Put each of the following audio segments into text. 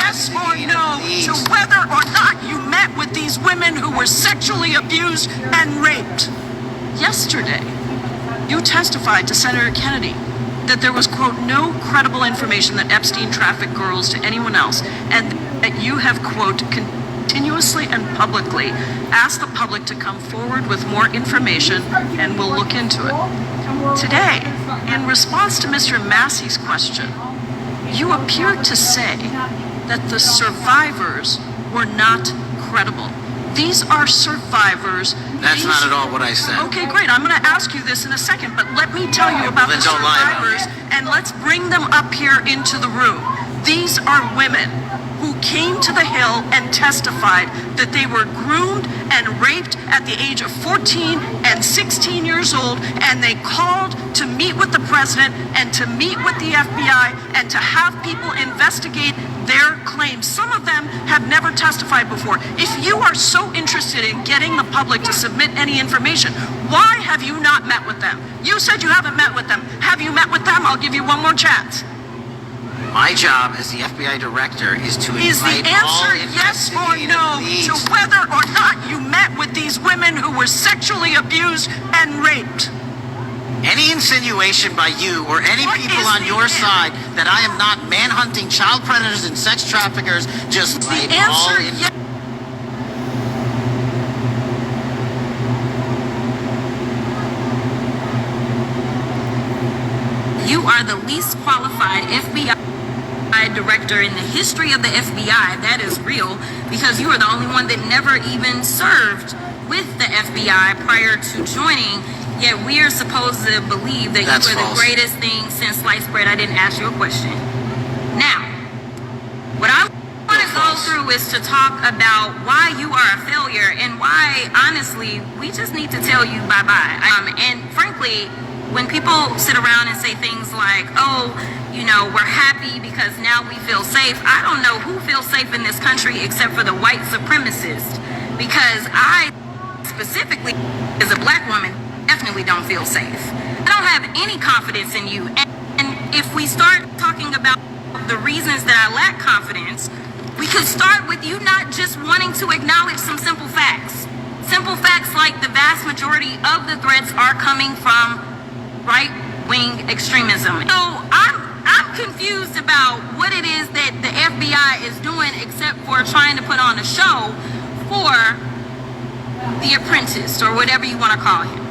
yes or no to whether or not you met with these women who were sexually abused and raped. Yesterday, you testified to Senator Kennedy that there was, quote, no credible information that Epstein trafficked girls to anyone else, and that you have, quote, continuously and publicly asked the public to come forward with more information and we'll look into it. Today, in response to Mr. Massey's question, you appeared to say that the survivors were not credible. These are survivors. That's not at all what I said. Okay, great. I'm going to ask you this in a second, but let me tell you about the survivors, and let's bring them up here into the room. These are women who came to the Hill and testified that they were groomed and raped at the age of 14 and 16 years old, and they called to meet with the president and to meet with the FBI and to have people investigate their claims. Some of them have never testified before. If you are so interested in getting the public to submit any information, why have you not met with them? You said you haven't met with them. Have you met with them? I'll give you one more chance. My job as the FBI director is to invite Is the answer yes or no to whether or not you met with these women who were sexually abused and raped? Any insinuation by you or any people on your side that I am not manhunting child predators and sex traffickers, just the answer yes. You are the least qualified FBI director in the history of the FBI. That is real, because you are the only one that never even served with the FBI prior to joining, yet we are supposed to believe that you are the greatest thing since sliced bread. I didn't ask you a question. Now, what I want to go through is to talk about why you are a failure and why, honestly, we just need to tell you bye-bye. And frankly, when people sit around and say things like, oh, you know, we're happy because now we feel safe, I don't know who feels safe in this country except for the white supremacists, because I specifically, as a black woman, definitely don't feel safe. I don't have any confidence in you. And if we start talking about the reasons that I lack confidence, we could start with you not just wanting to acknowledge some simple facts. Simple facts like the vast majority of the threats are coming from right-wing extremism. So I'm confused about what it is that the FBI is doing except for trying to put on a show for The Apprentice, or whatever you want to call him.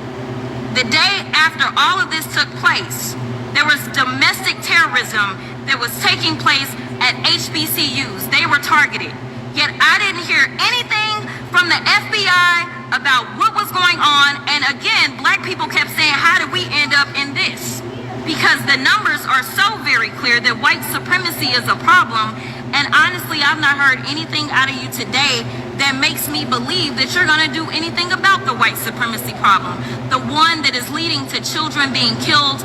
The day after all of this took place, there was domestic terrorism that was taking place at HBCUs. They were targeted. Yet I didn't hear anything from the FBI about what was going on. And again, black people kept saying, how did we end up in this? Because the numbers are so very clear that white supremacy is a problem. And honestly, I've not heard anything out of you today that makes me believe that you're going to do anything about the white supremacy problem. The one that is leading to children being killed,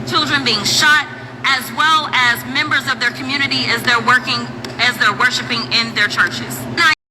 children being shot, as well as members of their community as they're worshiping in their churches.